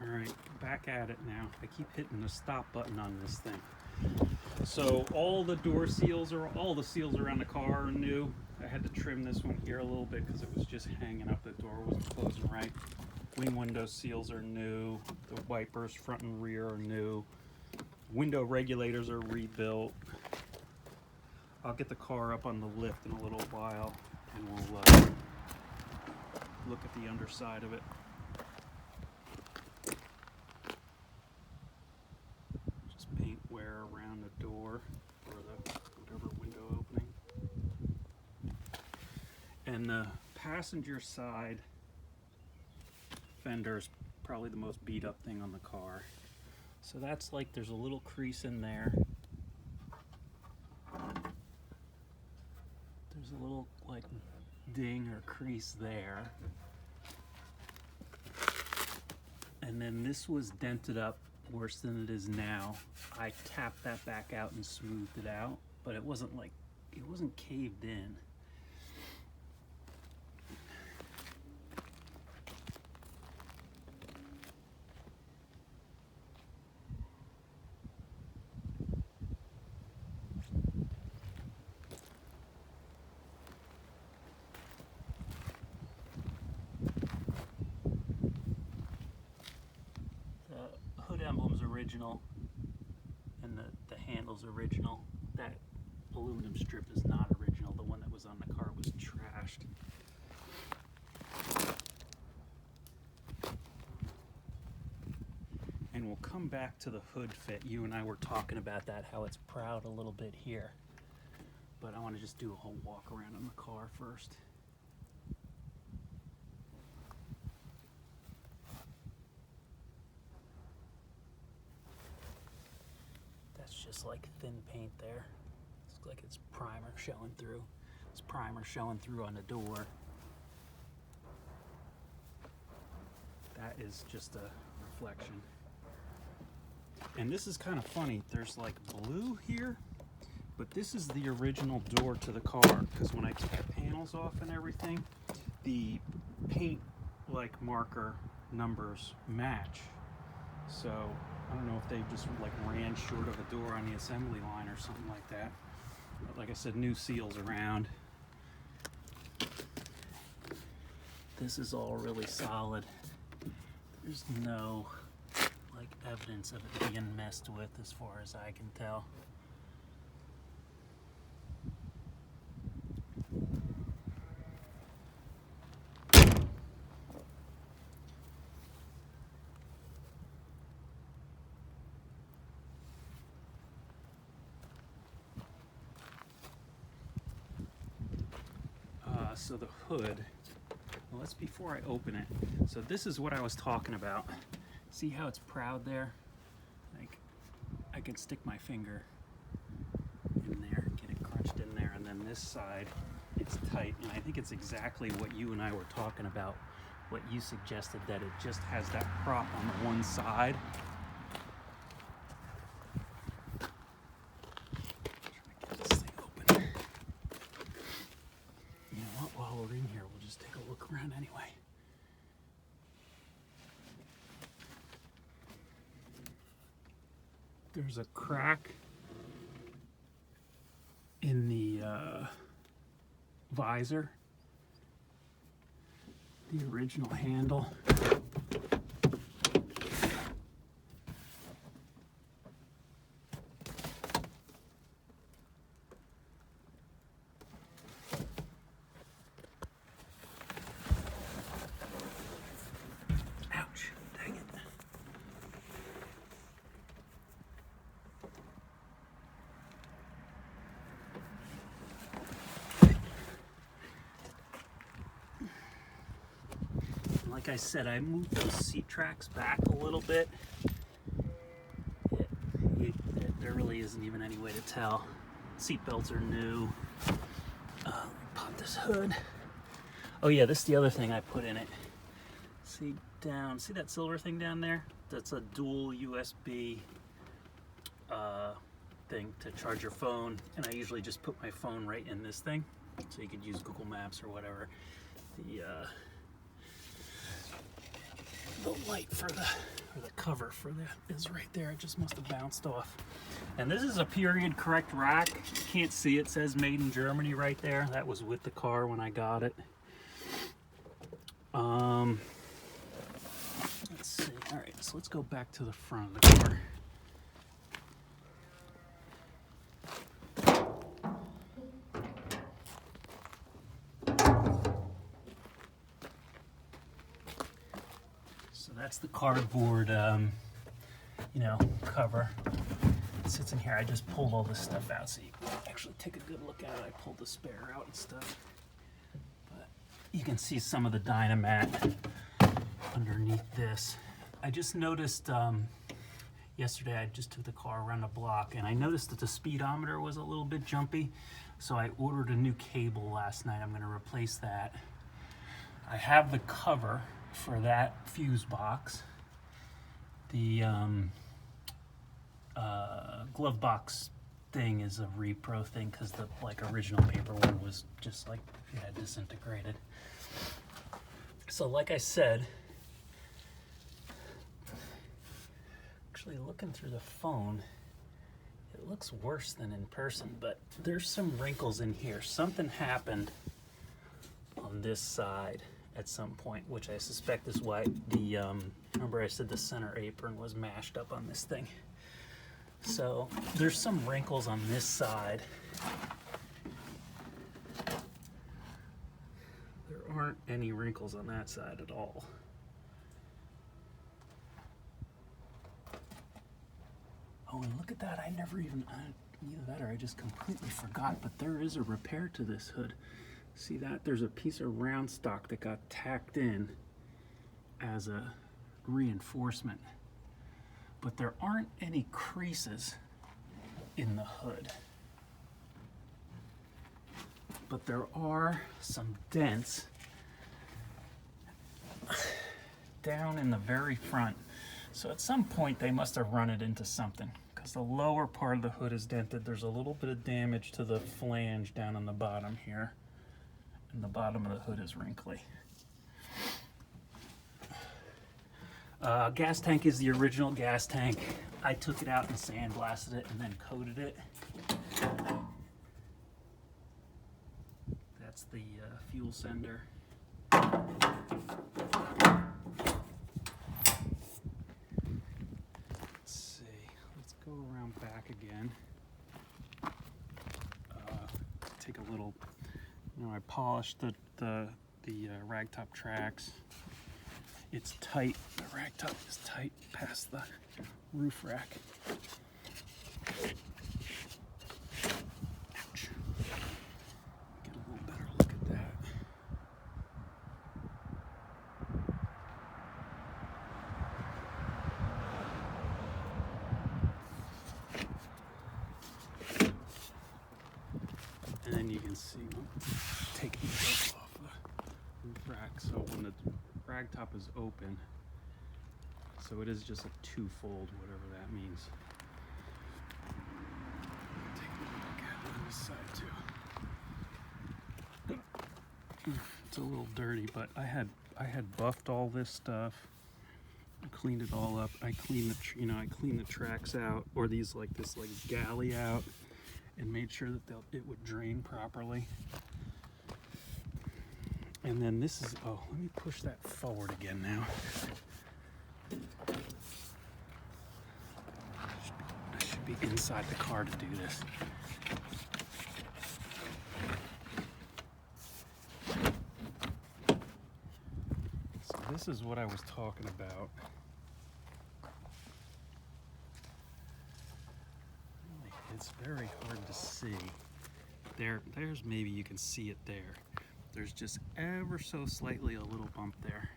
Alright, back at it now. I keep hitting the stop button on this thing. So all the door seals all the seals around the car are new. I had to trim this one here a little bit because it was just hanging up. The door wasn't closing right. Wing window seals are new. The wipers front and rear are new. Window regulators are rebuilt. I'll get the car up on the lift in a little while and we'll look at the underside of it. Just paint wear around the door or the whatever window opening. And the passenger side fender is probably the most beat up thing on the car. So that's like there's a little crease in there. There's a little like ding or crease there. And then this was dented up worse than it is now. I tapped that back out and smoothed it out, but it wasn't caved in. The hood emblem's original and the handle's original. That aluminum strip is not original. The one that was on the car was trashed. And we'll come back to the hood fit. You and I were talking about that, how it's proud a little bit here. But I want to just do a whole walk around on the car first. That's just like thin paint there. Looks like it's primer showing through. It's primer showing through on the door. That is just a reflection. And this is kind of funny. There's like blue here, but this is the original door to the car, because when I took the panels off and everything, the paint like marker numbers match. So I don't know if they just like ran short of a door on the assembly line or something like that. But like I said, new seals around. This is all really solid. There's no like evidence of it being messed with as far as I can tell. So the hood, well, that's before I open it. So this is what I was talking about. See how it's proud there? Like, I could stick my finger in there, get it crunched in there, and then this side, it's tight. And I think it's exactly what you and I were talking about, what you suggested, that it just has that prop on the one side. Around anyway. There's a crack in the visor, the original handle. Like I said, I moved those seat tracks back a little bit. There really isn't even any way to tell. Seat belts are new. Let me pop this hood. Oh yeah, this is the other thing I put in it. See that silver thing down there? That's a dual USB thing to charge your phone. And I usually just put my phone right in this thing, so you could use Google Maps or whatever. The light for the or the cover for that is right there. It just must have bounced off. And this is a period correct rack. You can't see it says made in Germany right there. That was with the car when I got it. Let's see. All right, so let's go back to the front of the car. So that's the cardboard, you know, cover. It sits in here. I just pulled all this stuff out so you can actually take a good look at it. I pulled the spare out and stuff. But you can see some of the Dynamat underneath this. I just noticed yesterday I just took the car around the block and I noticed that the speedometer was a little bit jumpy. So I ordered a new cable last night. I'm going to replace that. I have the cover for that fuse box. The glove box thing is a repro thing because the original paper one was just disintegrated. So like I said, actually looking through the phone, it looks worse than in person, but there's some wrinkles in here. Something happened on this side at some point, which I suspect is why the, remember I said the center apron was mashed up on this thing. So there's some wrinkles on this side. There aren't any wrinkles on that side at all. Oh, and look at that, I never even, either that or I just completely forgot, but there is a repair to this hood. See that? There's a piece of round stock that got tacked in as a reinforcement. But there aren't any creases in the hood. But there are some dents down in the very front. So at some point they must have run it into something because the lower part of the hood is dented. There's a little bit of damage to the flange down on the bottom here. And the bottom of the hood is wrinkly. Gas tank is the original gas tank. I took it out and sandblasted it and then coated it. That's the fuel sender. Let's see. Let's go around back again. Take a little. You know, I polished the ragtop tracks. It's tight. The ragtop is tight past the roof rack. Ouch. Get a little better look at that. And then you can see, taking the roof off the roof rack, so when the ragtop is open, so it is just a two-fold, whatever that means. Take a look at it on this side too. It's a little dirty, but I had buffed all this stuff. I cleaned it all up. I cleaned I cleaned the tracks out, or this galley out, and made sure that it would drain properly. And then this is, oh, let me push that forward again now. I should be inside the car to do this. So this is what I was talking about. It's very hard to see. There's maybe you can see it there. There's just ever so slightly a little bump there.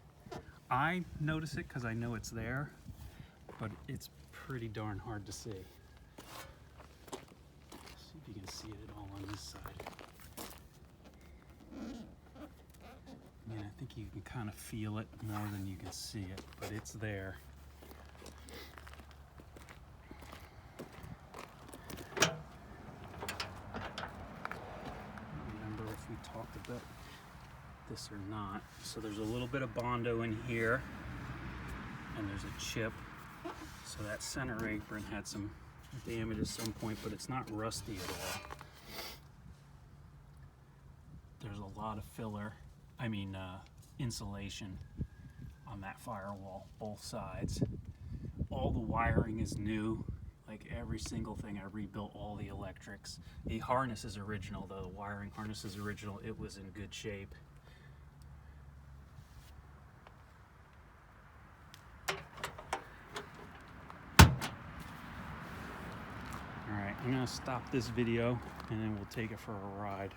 I notice it because I know it's there, but it's pretty darn hard to see. See if you can see it at all on this side. I mean, I think you can kind of feel it more than you can see it, but it's there. We talked about this or not. So there's a little bit of Bondo in here, and there's a chip So that center apron had some damage at some point, but it's not rusty at all. There's a lot of insulation on that firewall, both sides. All the wiring is new, like every single thing. I rebuilt all the electrics. The harness is original though, the wiring harness is original. It was in good shape. Alright, I'm gonna stop this video and then we'll take it for a ride.